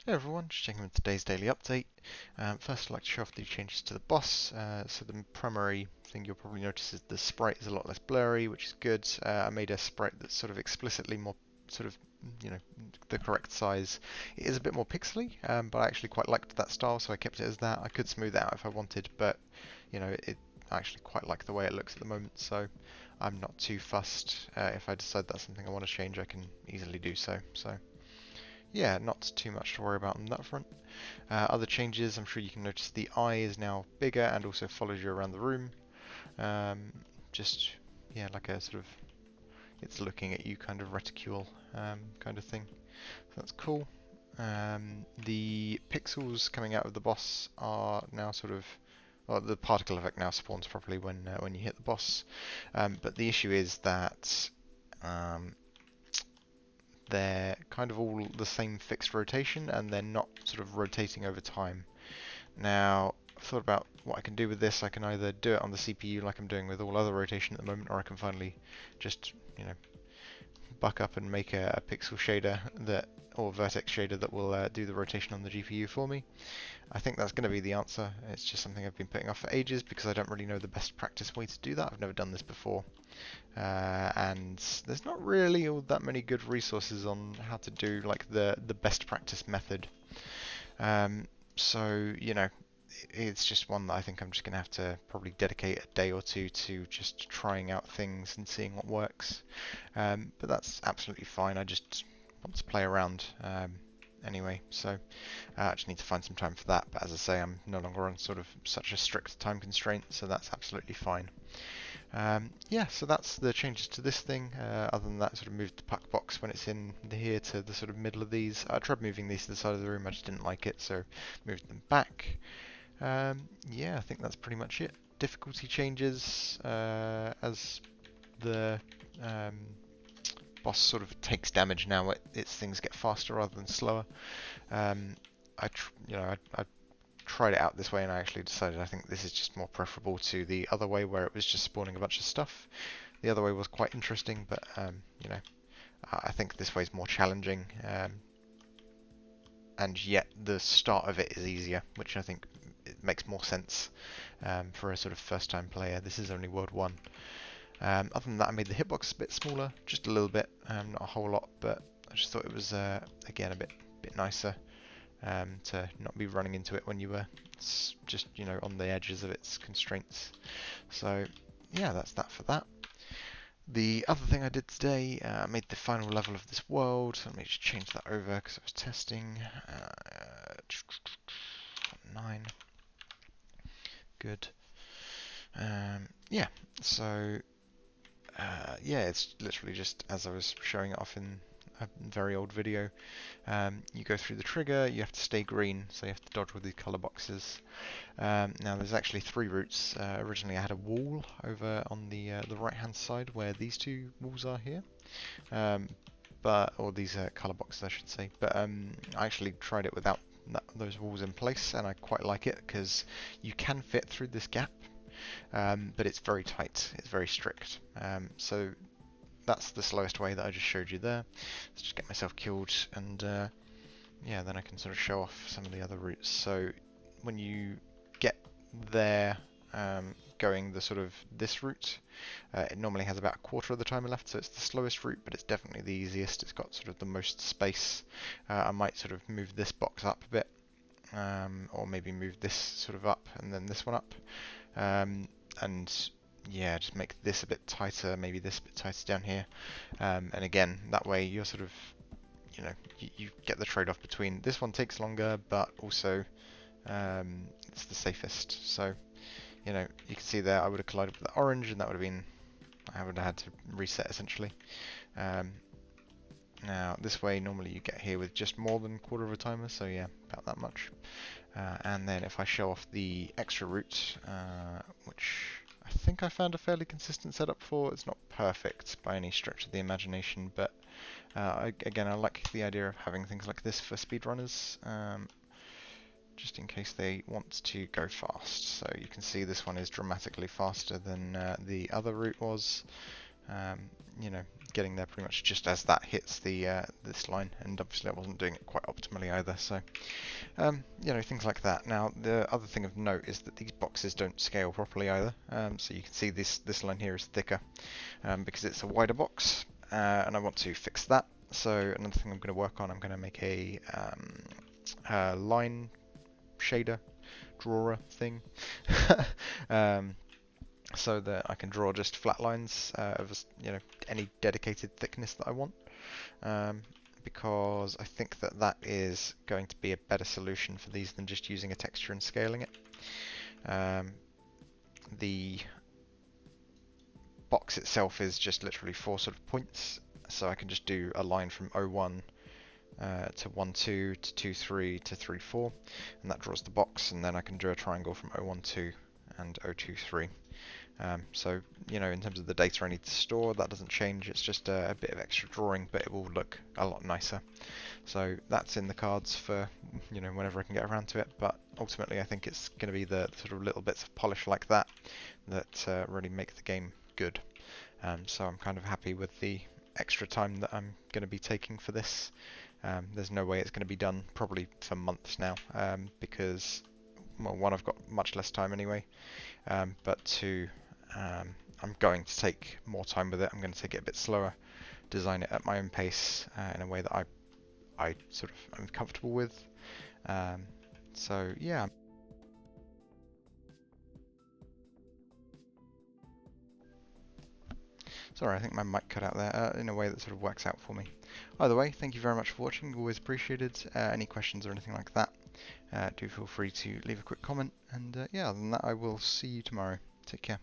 Hey everyone, just checking with today's daily update. First I'd like to show off the changes to the boss. So the primary thing you'll probably notice is the sprite is a lot less blurry, which is good. I made a sprite that's sort of explicitly more sort of, you know, the correct size. It is a bit more pixely, but I actually quite liked that style, so I kept it as that. I could smooth it out if I wanted, but I actually quite like the way it looks at the moment, so I'm not too fussed. If I decide that's something I want to change, I can easily do so. So yeah, not too much to worry about on that front. Other changes, I'm sure you can notice the eye is now bigger and also follows you around the room. Um, just, yeah, like a sort of, it's looking at you kind of reticule kind of thing. So that's cool. The pixels coming out of the boss are now sort of, well, the particle effect now spawns properly when you hit the boss. But the issue is that um, they're kind of all the same fixed rotation and they're not sort of rotating over time. Now, I've thought about what I can do with this. I can either do it on the CPU like I'm doing with all other rotation at the moment, or I can finally just, buck up and make a pixel shader or vertex shader that will do the rotation on the GPU for me. I think that's going to be the answer. It's just something I've been putting off for ages because I don't really know the best practice way to do that. I've never done this before. And there's not really all that many good resources on how to do like the best practice method. So it's just one that I think I'm just gonna have to probably dedicate a day or two to just trying out things and seeing what works. But that's absolutely fine. I just want to play around anyway, so I just need to find some time for that. But as I say, I'm no longer on sort of such a strict time constraint, so that's absolutely fine. Yeah, so that's the changes to this thing. Other than that, sort of moved the puck box when it's in here to the sort of middle of these. I tried moving these to the side of the room, I just didn't like it, so moved them back. Yeah, I think that's pretty much it. Difficulty changes as the boss sort of takes damage now. Its things get faster rather than slower. I tried it out this way and I actually decided I think this is just more preferable to the other way where it was just spawning a bunch of stuff. The other way was quite interesting, but I think this way is more challenging, and yet the start of it is easier, which I think it makes more sense for a sort of first time player. This is only World 1. Other than that, I made the hitbox a bit smaller, just a little bit, not a whole lot, but I just thought it was again a bit nicer to not be running into it when you were just on the edges of its constraints. So yeah, that's that for that. The other thing I did today, I made the final level of this world. Let me just change that over because I was testing. 9. Good. Yeah, so yeah, it's literally just as I was showing it off in a very old video. You go through the trigger, you have to stay green, so you have to dodge with these colour boxes. Now there's actually 3 routes. Originally I had a wall over on the right hand side where these 2 walls are here. Or these colour boxes I should say, but I actually tried it without those walls in place and I quite like it because you can fit through this gap, but it's very tight, it's very strict. So that's the slowest way that I just showed you there. Let's just get myself killed and yeah, then I can sort of show off some of the other routes. So when you get there going the sort of this route, it normally has about a quarter of the timer left, so it's the slowest route, but it's definitely the easiest. It's got sort of the most space. I might sort of move this box up a bit, or maybe move this sort of up and then this one up, and yeah, just make this a bit tighter, maybe this a bit tighter down here, and again, that way you're sort of, you get the trade-off between this one takes longer, but also it's the safest. So, you can see there I would have collided with the orange, and that would have been, I would have had to reset essentially. Now this way, normally you get here with just more than a quarter of a timer, so yeah, about that much. And then if I show off the extra route, which I think I found a fairly consistent setup for. It's not perfect by any stretch of the imagination, but again, I like the idea of having things like this for speedrunners, just in case they want to go fast. So you can see this one is dramatically faster than the other route was. you know, getting there pretty much just as that hits the this line, and obviously I wasn't doing it quite optimally either. So you know, things like that. Now, the other thing of note is that these boxes don't scale properly either. So you can see this line here is thicker because it's a wider box, and I want to fix that. So another thing I'm going to work on, I'm going to make a line shader drawer thing, so that I can draw just flat lines of you know, any dedicated thickness that I want. Because I think that that is going to be a better solution for these than just using a texture and scaling it. The box itself is just literally 4 sort of points, so I can just do a line from 01 to 12 to 23 to 34, and that draws the box, and then I can draw a triangle from 012 and 023. So, you know, in terms of the data I need to store, that doesn't change. It's just a bit of extra drawing, but it will look a lot nicer. So that's in the cards for, you know, whenever I can get around to it. But ultimately, I think it's going to be the sort of little bits of polish like that that really make the game good. So I'm kind of happy with the extra time that I'm going to be taking for this. There's no way it's going to be done probably for months now, because, well, one, I've got much less time anyway, but two, I'm going to take more time with it. I'm going to take it a bit slower, design it at my own pace in a way that I sort of am comfortable with. So yeah. Sorry, I think my mic cut out there in a way that sort of works out for me. Either way, thank you very much for watching. Always appreciated. Any questions or anything like that, do feel free to leave a quick comment. And yeah, other than that, I will see you tomorrow. Take care.